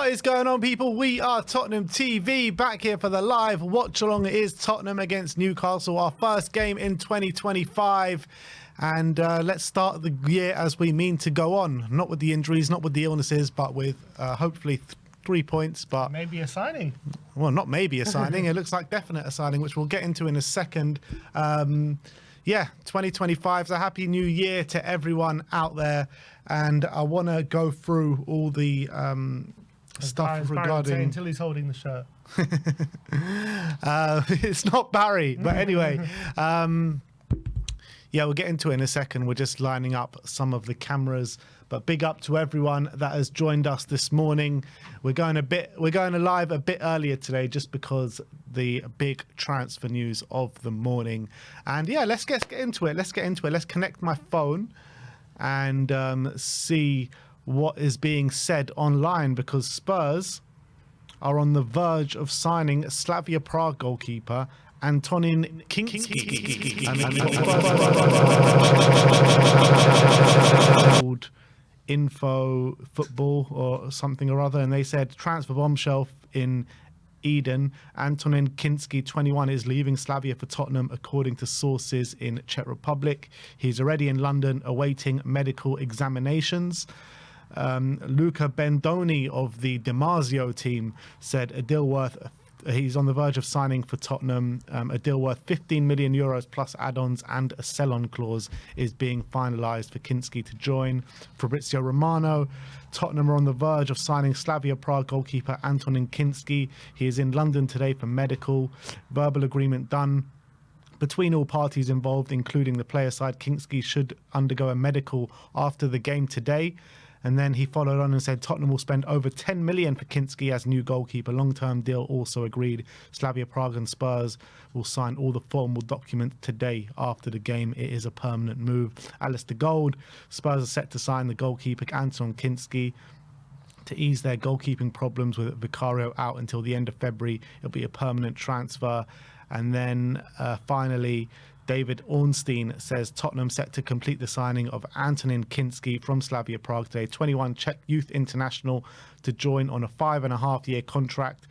What is going on, people? We are Tottenham TV, back here for the live watch along. It is Tottenham against Newcastle, our first game in 2025. And let's start the year as we mean to go on. Not with the injuries, not with the illnesses, but with hopefully 3 points. But maybe a signing. Well, not maybe a signing. It looks like definite a signing, which we'll get into in a second. Yeah, 2025 is a happy new year to everyone out there. And I want to go through all the stuff regarding... until he's holding the shirt. It's not Barry, but anyway... Yeah, we'll get into it in a second. We're just lining up some of the cameras, but big up to everyone that has joined us this morning. We're going live a bit earlier today, just because the big transfer news of the morning. And yeah, let's get into it. Let's connect my phone and see what is being said online, because Spurs are on the verge of signing Slavia Prague goalkeeper Antonin Kinsky. And Info Football or something or other, and they said transfer bombshell in Eden. Antonin Kinsky, 21, is leaving Slavia for Tottenham, according to sources in Czech Republic. He's already in London awaiting medical examinations. Luca Bendoni of the DiMarzio team said a deal worth... He's on the verge of signing for Tottenham. A deal worth 15 million euros plus add-ons and a sell-on clause is being finalised for Kinsky to join. Fabrizio Romano: Tottenham are on the verge of signing Slavia Prague goalkeeper Antonin Kinsky. He is in London today for medical. Verbal agreement done between all parties involved, including the player side. Kinsky should undergo a medical after the game today. And then he followed on and said Tottenham will spend over 10 million for Kinsky as new goalkeeper. Long-term deal also agreed. Slavia Prague and Spurs will sign all the formal documents today after the game. It is a permanent move. Alistair Gold: Spurs are set to sign the goalkeeper Anton Kinsky to ease their goalkeeping problems with Vicario out until the end of February. It'll be a permanent transfer. And then finally, David Ornstein says Tottenham set to complete the signing of Antonin Kinsky from Slavia Prague today. 21 Czech youth international to join on a 5.5-year contract.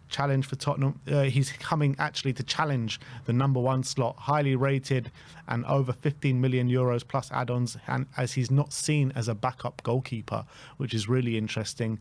Challenge for Tottenham. He's coming actually to challenge the #1 slot, highly rated and over 15 million euros plus add-ons, and as he's not seen as a backup goalkeeper, which is really interesting.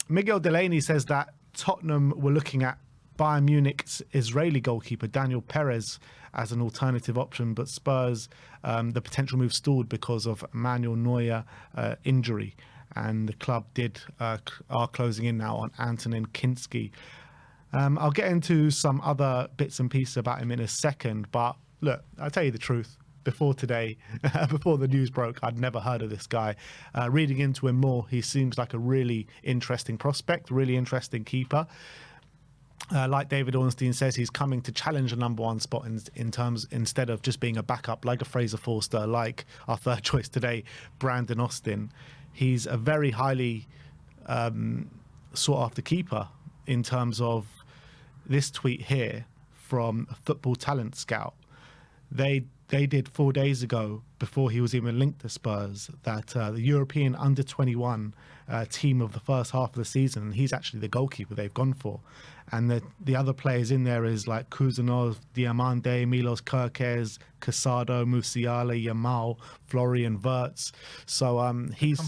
Miguel Delaney says that Tottenham were looking at Bayern Munich's Israeli goalkeeper Daniel Perez as an alternative option, but Spurs, the potential move stalled because of Manuel Neuer injury, and the club are closing in now on Antonin Kinsky. I'll get into some other bits and pieces about him in a second, but look, I'll tell you the truth. Before today, before the news broke, I'd never heard of this guy. Reading into him more, he seems like a really interesting prospect, really interesting keeper. Like David Ornstein says, he's coming to challenge a #1 spot in terms, instead of just being a backup like a Fraser Forster, like our third choice today, Brandon Austin. He's a very highly sought after keeper in terms of this tweet here from Football Talent Scout. They did 4 days ago, before he was even linked to Spurs, that the European under-21 team of the first half of the season, and he's actually the goalkeeper they've gone for. And the other players in there is like Kuzanov, Diamande, Milos Kerkez, Casado, Musiala, Yamal, Florian Wirtz. So he's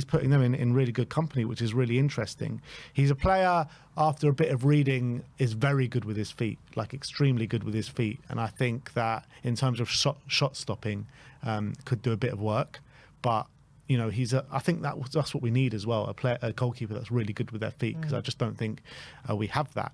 putting them in really good company, which is really interesting. He's a player, after a bit of reading, is very good with his feet, like extremely good with his feet. And I think that in terms of shot stopping, could do a bit of work. But you know, I think that's what we need as well, a goalkeeper that's really good with their feet, because I just don't think we have that.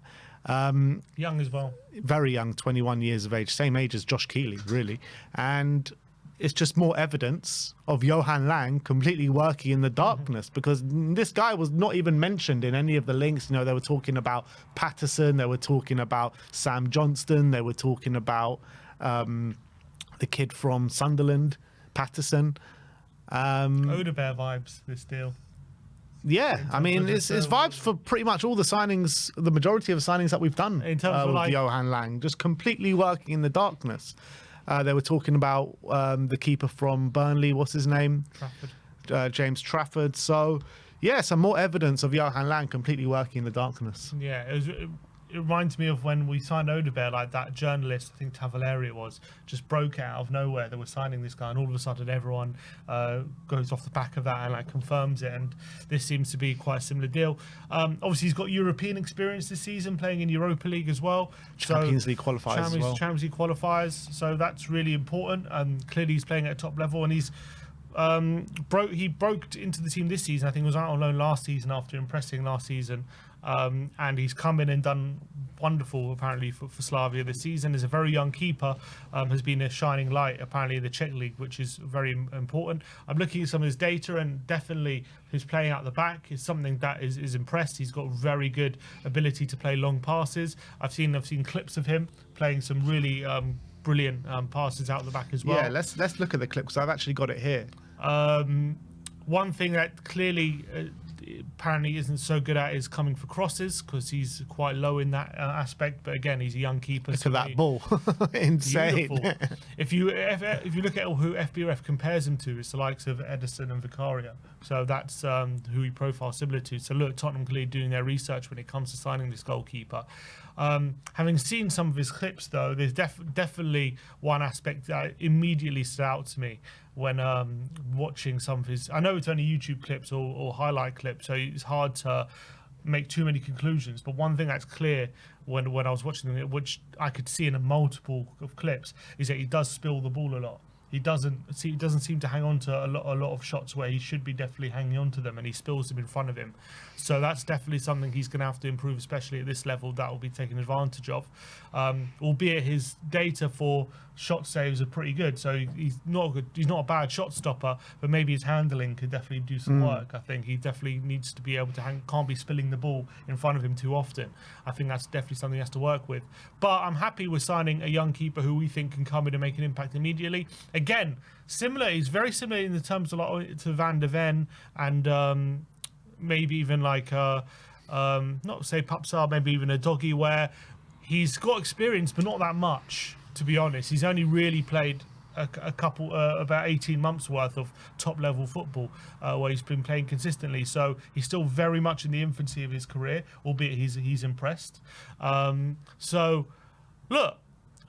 Young as well. Very young, 21 years of age, same age as Josh Keeley, really. And it's just more evidence of Johan Lang completely working in the darkness, because this guy was not even mentioned in any of the links. You know, they were talking about Patterson, they were talking about Sam Johnston, they were talking about the kid from Sunderland, Patterson. Odebear vibes, this deal. Yeah, I mean, it's vibes for pretty much all the signings, the majority of the signings that we've done in terms of with Johan Lang, just completely working in the darkness. They were talking about the keeper from Burnley, what's his name? Trafford. James Trafford. So, Yeah, some more evidence of Johan Lang completely working in the darkness. Yeah, it reminds me of when we signed Odebear, like that journalist, I think Tavaleri it was, just broke out of nowhere. They were signing this guy, and all of a sudden everyone goes off the back of that and like confirms it. And this seems to be quite a similar deal. Obviously, he's got European experience this season, playing in Europa League as well. Champions League qualifiers as well. Champions League qualifiers, so that's really important. Clearly, he's playing at a top level, and he's he broke into the team this season. I think he was out on loan last season after impressing last season. And he's come in and done wonderful, apparently, for Slavia this season. Is a very young keeper, has been a shining light, apparently, in the Czech League, which is very important. I'm looking at some of his data, and definitely his playing out the back is something that is impressed. He's got very good ability to play long passes. I've seen clips of him playing some really brilliant passes out the back as well. Yeah, let's look at the clips. I've actually got it here. One thing that clearly apparently isn't so good at is coming for crosses, because he's quite low in that aspect. But again, he's a young keeper. Look at that ball. Insane. Beautiful. If you look at who FBref compares him to, it's the likes of Edison and Vicario. So that's who he profiles similar to. So look, Tottenham clearly doing their research when it comes to signing this goalkeeper. Having seen some of his clips, though, there's definitely one aspect that immediately stood out to me when watching some of his. I know it's only YouTube clips or highlight clips, so it's hard to make too many conclusions. But one thing that's clear when I was watching it, which I could see in a multiple of clips, is that he does spill the ball a lot. He doesn't seem to hang on to a lot of shots where he should be definitely hanging on to them, and he spills them in front of him. So that's definitely something he's going to have to improve, especially at this level. That will be taken advantage of. Albeit his data for shot saves are pretty good, so he's not a bad shot stopper, but maybe his handling could definitely do some work. I think he definitely needs to be able to can't be spilling the ball in front of him too often. I think that's definitely something he has to work with. But I'm happy with signing a young keeper who we think can come in and make an impact immediately. Again, he's very similar in the terms of to Van de Ven and maybe even like not say Papsar, maybe even a Doggy, where he's got experience but not that much, to be honest. He's only really played a couple about 18 months worth of top level football where he's been playing consistently, so he's still very much in the infancy of his career, albeit he's impressed. So look,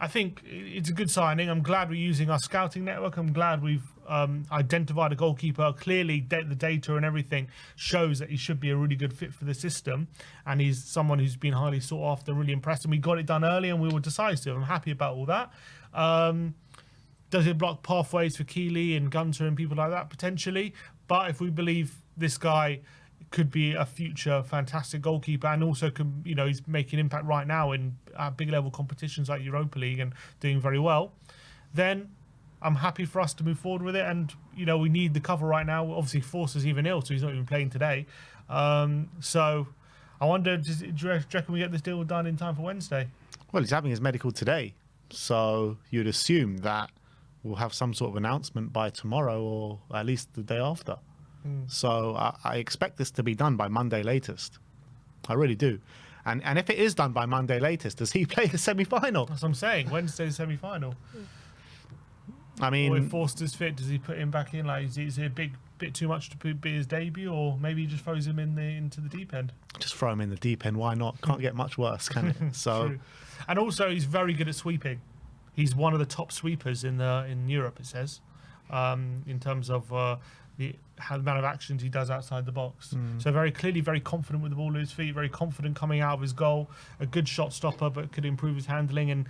I think it's a good signing. I'm glad we're using our scouting network. I'm glad we've identified a goalkeeper. Clearly, the data and everything shows that he should be a really good fit for the system. And he's someone who's been highly sought after, really impressed. And we got it done early and we were decisive. I'm happy about all that. Does it block pathways for Keeley and Gunter and people like that? Potentially. But if we believe this guy could be a future fantastic goalkeeper, and also he's making impact right now in big level competitions like Europa League and doing very well, then I'm happy for us to move forward with it. And we need the cover right now. Obviously Forster's even ill, so he's not even playing today. So I wonder, do you reckon we get this deal done in time for Wednesday? Well, he's having his medical today, so you'd assume that we'll have some sort of announcement by tomorrow, or at least the day after. So I expect this to be done by Monday latest. I really do. And if it is done by Monday latest, does he play the semi-final? That's what I'm saying. Wednesday's semi-final. I mean, or if Forster's fit, does he put him back in? Like, is it a bit too much to be his debut, or maybe he just throws him into the deep end? Just throw him in the deep end. Why not? Can't get much worse, can it? So, true. And also, he's very good at sweeping. He's one of the top sweepers in Europe, it says, in terms of the amount of actions he does outside the box. So very clearly, very confident with the ball at his feet, very confident coming out of his goal, a good shot stopper, but could improve his handling and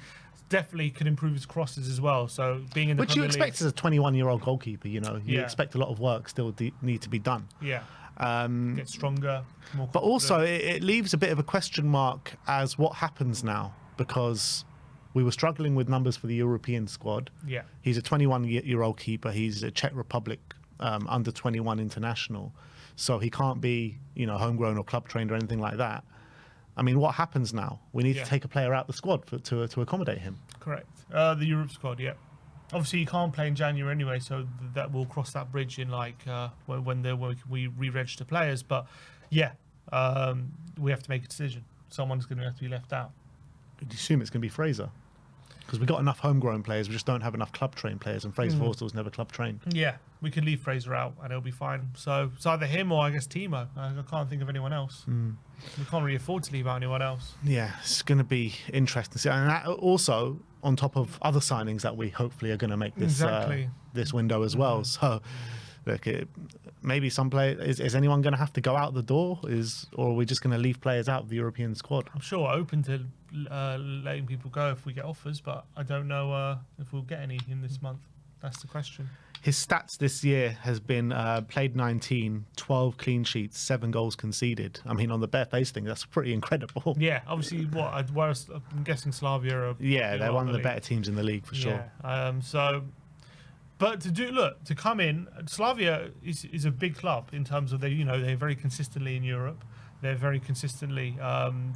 definitely could improve his crosses as well. So being in the which you expect as a 21-year-old goalkeeper, you expect a lot of work still need to be done. Yeah. Get stronger, more confident. But also it leaves a bit of a question mark as what happens now, because we were struggling with numbers for the European squad. Yeah. He's a 21-year-old keeper. He's a Czech Republic under 21 international, so he can't be homegrown or club trained or anything like that. I mean, what happens now? We need to take a player out the squad to accommodate him. Correct. The Europe squad, yeah. Obviously, you can't play in January anyway, so that will cross that bridge in when we re-register players. But yeah, we have to make a decision. Someone's going to have to be left out. Do you assume it's going to be Fraser? Because we've got enough homegrown players, we just don't have enough club-trained players, and Fraser Forster's never club-trained. Yeah, we could leave Fraser out and it'll be fine. So it's either him or I guess Timo. I can't think of anyone else. We can't really afford to leave out anyone else. Yeah, it's going to be interesting to see. And that also on top of other signings that we hopefully are going to make this this window as well. So look, maybe some players, is anyone going to have to go out the door? Or are we just going to leave players out of the European squad? I'm sure we're open to letting people go if we get offers, but I don't know if we'll get any in this month. That's the question. His stats this year has been played 19, 12 clean sheets, 7 goals conceded. I mean, on the bare face thing, that's pretty incredible. Yeah, obviously, whereas I'm guessing Slavia are... Yeah, they're one of the better teams in the league, for sure. But to come in, Slavia is a big club in terms of they're very consistently in Europe. They're very consistently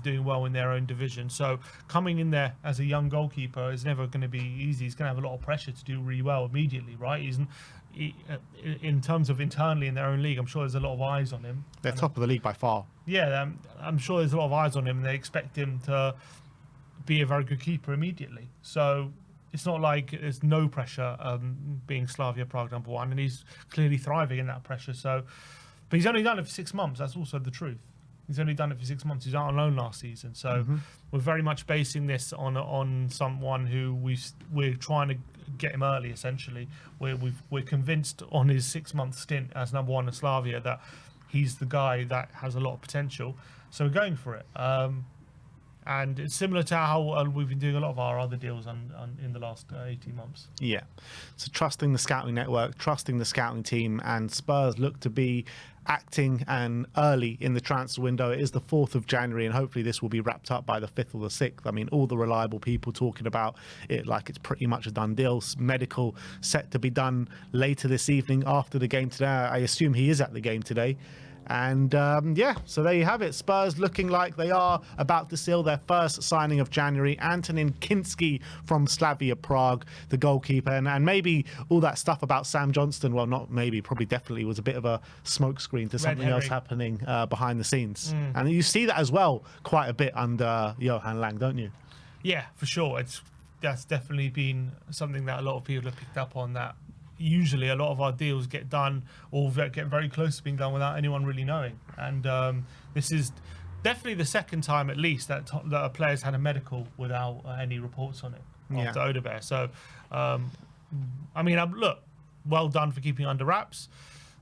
doing well in their own division. So coming in there as a young goalkeeper is never going to be easy. He's going to have a lot of pressure to do really well immediately, right? In terms of internally in their own league, I'm sure there's a lot of eyes on him. They're top of the league by far. Yeah, I'm sure there's a lot of eyes on him, and they expect him to be a very good keeper immediately. So it's not like there's no pressure being Slavia Prague #1, and he's clearly thriving in that pressure. So, but he's only done it for 6 months. That's also the truth. He's only done it for 6 months. He's out on loan last season. So we're very much basing this on someone who we're trying to get him early, essentially. We're convinced on his 6-month stint as #1 at Slavia that he's the guy that has a lot of potential. So we're going for it. And it's similar to how we've been doing a lot of our other deals in the last 18 months. Yeah. So trusting the scouting network, trusting the scouting team, and Spurs look to be acting and early in the transfer window. It is the 4th of January, and hopefully this will be wrapped up by the 5th or the 6th. I mean, all the reliable people talking about it like it's pretty much a done deal. Medical set to be done later this evening after the game today. I assume he is at the game today. And so there you have it. Spurs looking like they are about to seal their first signing of January. Antonin Kinsky from Slavia Prague, the goalkeeper. And maybe all that stuff about Sam Johnston, well, not maybe, probably definitely was a bit of a smokescreen to something else happening behind the scenes. And you see that as well quite a bit under Johan Lang, don't you? Yeah, for sure. That's definitely been something that a lot of people have picked up on, that usually a lot of our deals get done or get very close to being done without anyone really knowing. And this is definitely the second time at least that a player's had a medical without any reports on it after Odebear. So, look, well done for keeping it under wraps.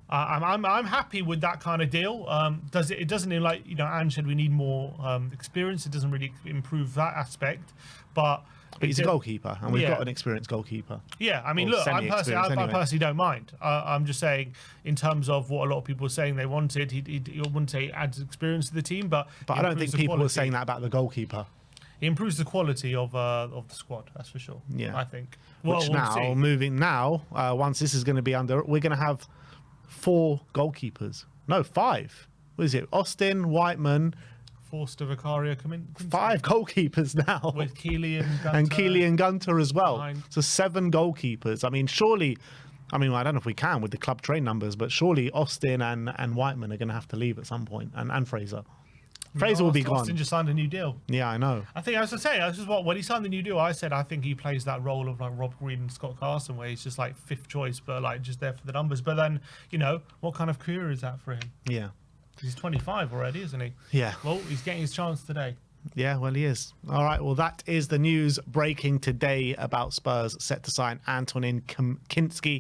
I'm happy with that kind of deal. It doesn't mean, like Ange said, we need more experience. It doesn't really improve that aspect, but he's a goalkeeper, and we've got an experienced goalkeeper. Yeah, I mean, look, I personally don't mind. I'm just saying, in terms of what a lot of people were saying they wanted, he wouldn't say he adds experience to the team, but I don't think people were saying that about the goalkeeper. He improves the quality of the squad, that's for sure. Yeah, I think. Once this is going to be under, we're going to have 4 goalkeepers. No, 5. What is it? Austin, Whiteman, Forster, Vicario, come in. 5 goalkeepers now. With Keely and Gunter. And Keely and Gunter as well. Behind. So 7 goalkeepers. I mean, surely, I don't know if we can with the club train numbers, but surely Austin and Whiteman are going to have to leave at some point, and Fraser. Fraser will be gone. Austin just signed a new deal. Yeah, I know. I think, as I say, when he signed the new deal, I said I think he plays that role of like Rob Green and Scott Carson, where he's just like 5th choice, but like just there for the numbers. But then, what kind of career is that for him? Yeah. He's 25 already, isn't he? Yeah. Well, he's getting his chance today. Yeah, well, he is. All right, well, that is the news breaking today about Spurs set to sign Antonin Kinsky.